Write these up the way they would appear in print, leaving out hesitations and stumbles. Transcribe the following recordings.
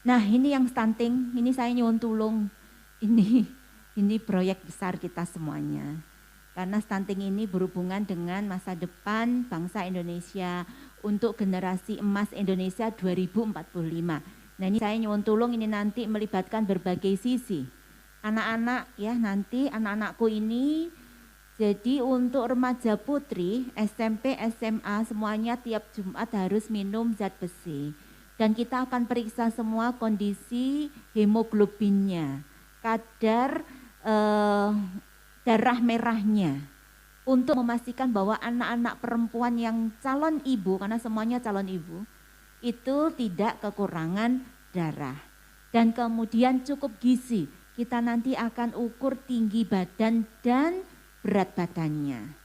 Nah ini yang stunting, ini saya nyuwun tulung, ini proyek besar kita semuanya. Karena stunting ini berhubungan dengan masa depan bangsa Indonesia untuk generasi emas Indonesia 2045. Nah ini saya nyuwun tulung ini nanti melibatkan berbagai sisi. Anak-anak ya nanti anak-anakku ini jadi untuk remaja putri SMP, SMA semuanya tiap Jumat harus minum zat besi. Dan kita akan periksa semua kondisi hemoglobinnya, kadar darah merahnya untuk memastikan bahwa anak-anak perempuan yang calon ibu, karena semuanya calon ibu, itu tidak kekurangan darah. Dan kemudian cukup gizi, kita nanti akan ukur tinggi badan dan berat badannya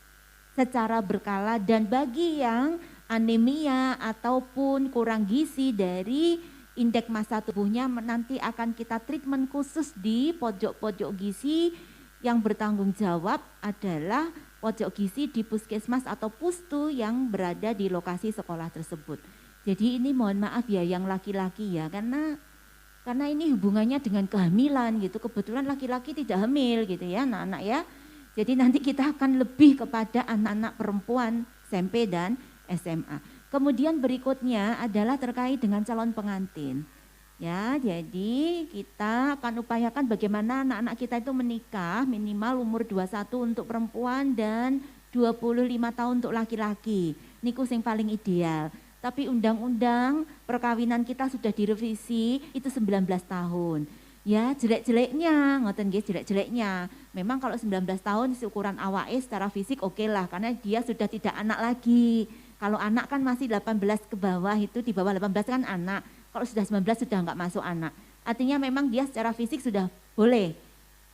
secara berkala, dan bagi yang anemia ataupun kurang gizi dari indeks massa tubuhnya nanti akan kita treatment khusus di pojok-pojok gizi yang bertanggung jawab adalah pojok gizi di puskesmas atau pustu yang berada di lokasi sekolah tersebut. Jadi ini mohon maaf ya yang laki-laki ya, karena ini hubungannya dengan kehamilan gitu. Kebetulan laki-laki tidak hamil gitu ya anak-anak ya. Jadi nanti kita akan lebih kepada anak-anak perempuan SMP dan SMA. Kemudian berikutnya adalah terkait dengan calon pengantin. Ya, jadi kita akan upayakan bagaimana anak-anak kita itu menikah minimal umur 21 untuk perempuan dan 25 tahun untuk laki-laki. Niku sing paling ideal. Tapi undang-undang perkawinan kita sudah direvisi itu 19 tahun. Ya, jelek-jeleknya, ngoten nggih, jelek-jeleknya. Memang kalau 19 tahun ukuran awake secara fisik oke lah karena dia sudah tidak anak lagi. Kalau anak kan masih 18 ke bawah, itu di bawah 18 kan anak. Kalau sudah 19 sudah enggak masuk anak. Artinya memang dia secara fisik sudah boleh.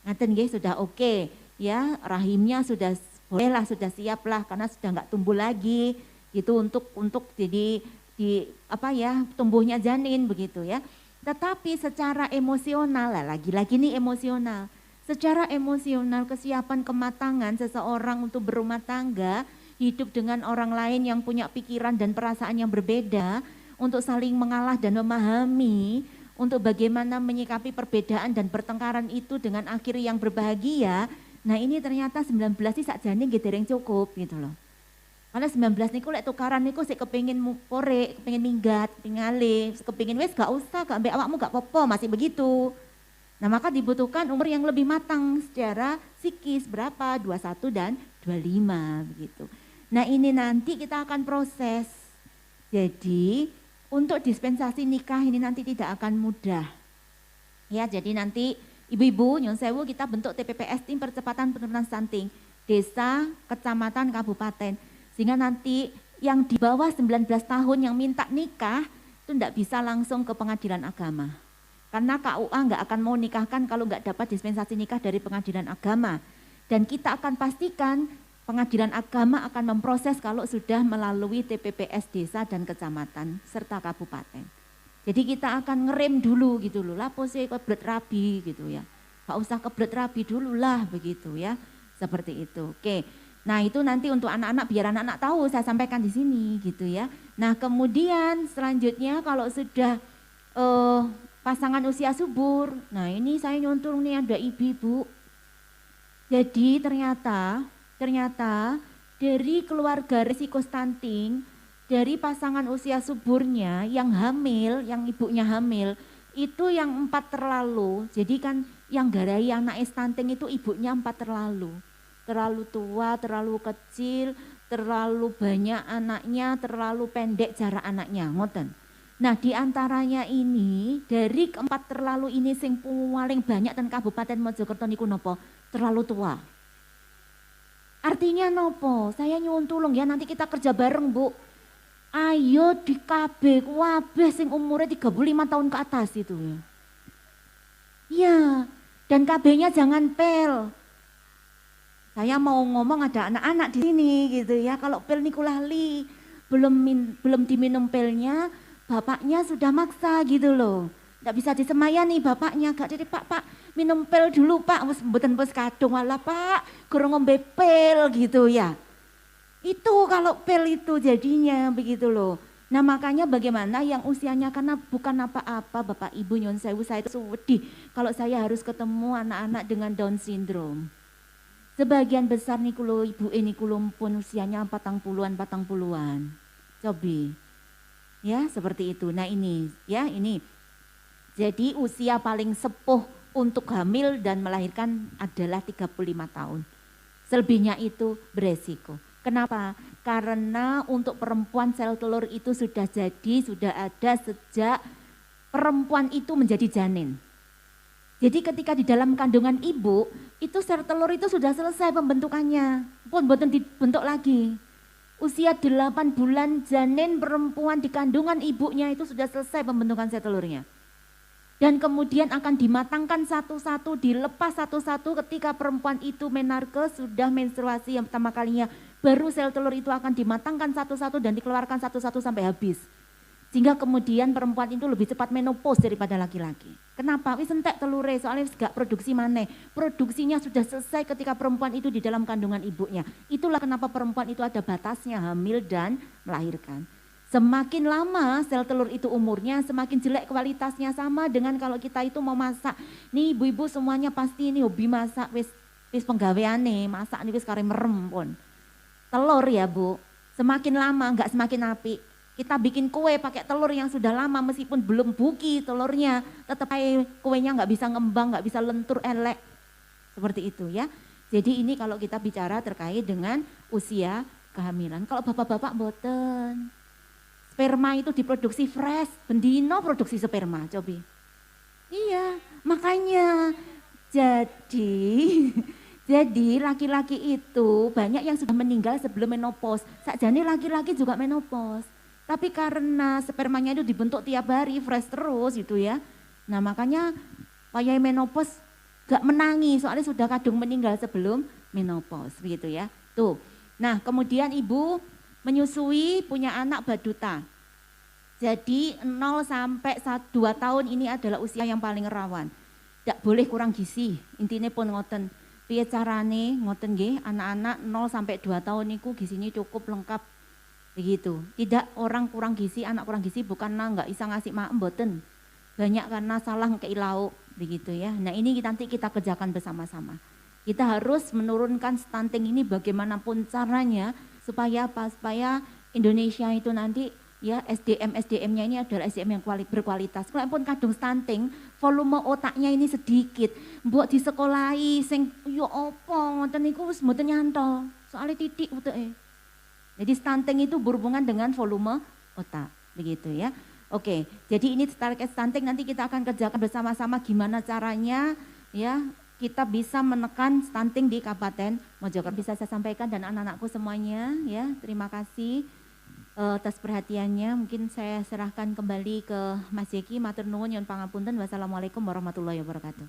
Ngoten nggih, sudah oke. Ya, rahimnya sudah boleh lah, sudah siap lah karena sudah enggak tumbuh lagi. Gitu untuk jadi tumbuhnya janin begitu ya. Tetapi secara emosional, lagi-lagi nih emosional. Secara emosional kesiapan kematangan seseorang untuk berumah tangga, hidup dengan orang lain yang punya pikiran dan perasaan yang berbeda, untuk saling mengalah dan memahami, untuk bagaimana menyikapi perbedaan dan pertengkaran itu dengan akhir yang berbahagia. Nah ini ternyata 19 sih sakjane nggih dereng cukup gitu loh. Karena 19 niku lek tukaran niku sik kepengin korek, kepengin minggat, kepengin ngalih, kepengin wis gak usah, gak ambek awakmu gak apa-apa, masih begitu. Nah maka dibutuhkan umur yang lebih matang secara psikis, berapa? 21 dan 25 begitu. Nah ini nanti kita akan proses. Jadi untuk dispensasi nikah ini nanti tidak akan mudah. Ya jadi nanti ibu-ibu nyun sewu kita bentuk TPPS, tim percepatan penurunan stunting, desa, kecamatan, kabupaten. Sehingga nanti yang di bawah 19 tahun yang minta nikah itu enggak bisa langsung ke pengadilan agama. Karena KUA enggak akan mau nikahkan kalau enggak dapat dispensasi nikah dari pengadilan agama. Dan kita akan pastikan pengadilan agama akan memproses kalau sudah melalui TPPS desa dan kecamatan serta kabupaten. Jadi kita akan ngerem dulu gitu loh, lapo sih kebelet rabi gitu ya. Enggak usah kebelet rabi dulu lah begitu ya. Seperti itu. Oke. Nah itu nanti untuk anak-anak biar anak-anak tahu saya sampaikan di sini gitu ya. Nah kemudian selanjutnya kalau sudah pasangan usia subur, nah ini saya nyontul nih ada ibu-ibu. Jadi ternyata dari keluarga risiko stunting, dari pasangan usia suburnya yang hamil, yang ibunya hamil, itu yang 4 terlalu. Jadi kan yang garai anak stunting itu ibunya 4 terlalu. Terlalu tua, terlalu kecil, terlalu banyak anaknya, terlalu pendek jarak anaknya, ngoten. Nah di antaranya ini, dari 4 terlalu ini sing paling banyak dan Kabupaten Mojokerto niku nopo? Terlalu tua. Artinya nopo? Saya nyuwun tulung ya nanti kita kerja bareng Bu. Ayo di KB wabeh sing umurnya 35 tahun ke atas itu ya. Ya, dan KB-nya jangan pel. Saya mau ngomong ada anak-anak di sini gitu ya. Kalau pil niku lali, belum diminum pilnya, bapaknya sudah maksa gitu loh. Nggak bisa disemayani bapaknya, gak jadi pak minum pil dulu pak, wes mboten wes kadung wala pak, kurang ngombe pil gitu ya. Itu kalau pil itu jadinya begitu loh. Nah makanya bagaimana yang usianya karena bukan apa-apa Bapak Ibu nyun sewu, saya itu sedih kalau saya harus ketemu anak-anak dengan Down syndrome. Sebagian besar nih kulo ibu ini kulo pun usianya 40-an. Cobi. Ya seperti itu. Nah ini ya ini. Jadi usia paling sepuh untuk hamil dan melahirkan adalah 35 tahun. Selebihnya itu beresiko. Kenapa? Karena untuk perempuan sel telur itu sudah jadi, sudah ada sejak perempuan itu menjadi janin. Jadi ketika di dalam kandungan ibu, itu sel telur itu sudah selesai pembentukannya, pun buatan dibentuk lagi. Usia 8 bulan janin perempuan di kandungan ibunya itu sudah selesai pembentukan sel telurnya. Dan kemudian akan dimatangkan satu-satu, dilepas satu-satu ketika perempuan itu menarke, sudah menstruasi yang pertama kalinya. Baru sel telur itu akan dimatangkan satu-satu dan dikeluarkan satu-satu sampai habis. Sehingga kemudian perempuan itu lebih cepat menopause daripada laki-laki. Kenapa? Wis entek telure, soalnya gak produksi maneh. Produksinya sudah selesai ketika perempuan itu di dalam kandungan ibunya. Itulah kenapa perempuan itu ada batasnya hamil dan melahirkan. Semakin lama sel telur itu umurnya, semakin jelek kualitasnya, sama dengan kalau kita itu mau masak. Nih ibu-ibu semuanya pasti ini hobi masak, wis penggaweane, masak nih wis kare merem pun. Telur ya Bu, semakin lama enggak semakin apik. Kita bikin kue pakai telur yang sudah lama meskipun belum buki telurnya, tetap aja kuenya enggak bisa ngembang, enggak bisa lentur, elek. Seperti itu ya. Jadi ini kalau kita bicara terkait dengan usia kehamilan. Kalau bapak-bapak boten. Sperma itu diproduksi fresh, bendino produksi sperma, cobi. Iya, makanya jadi laki-laki itu banyak yang sudah meninggal sebelum menopause. Sakjane laki-laki juga menopause. Tapi karena spermanya itu dibentuk tiap hari, fresh terus gitu ya. Nah makanya wayai menopause gak menangi, soalnya sudah kadung meninggal sebelum menopause gitu ya. Tuh, nah kemudian ibu menyusui punya anak baduta. Jadi 0 sampai 2 tahun ini adalah usia yang paling rawan. Tidak boleh kurang gizi, intinya pun ngoten. Piye carane ngoten nggih, anak-anak 0 sampai 2 tahun niku gizinya cukup lengkap. Begitu. Tidak orang kurang gizi, anak kurang gizi bukan nggak bisa ngasih makan mboten. Banyak karena salah ngekei lauk begitu ya. Nah, ini nanti kita kerjakan bersama-sama. Kita harus menurunkan stunting ini bagaimanapun caranya supaya apa? Supaya Indonesia itu nanti ya SDM-nya ini adalah SDM yang berkualitas. Kalau pun kadung stunting, volume otaknya ini sedikit. Mbok disekolahi sing yo opo ngoten niku wis mboten nyantol. Soalnya titik uteke. Jadi stunting itu berhubungan dengan volume otak, begitu ya. Oke, jadi ini target stunting nanti kita akan kerjakan bersama-sama gimana caranya ya kita bisa menekan stunting di Kabupaten Mojokerto. Bisa saya sampaikan dan anak-anakku semuanya ya. Terima kasih atas perhatiannya. Mungkin saya serahkan kembali ke Mas Jeki. Matur nuwun nyuwun pangapunten. Wassalamualaikum warahmatullahi wabarakatuh.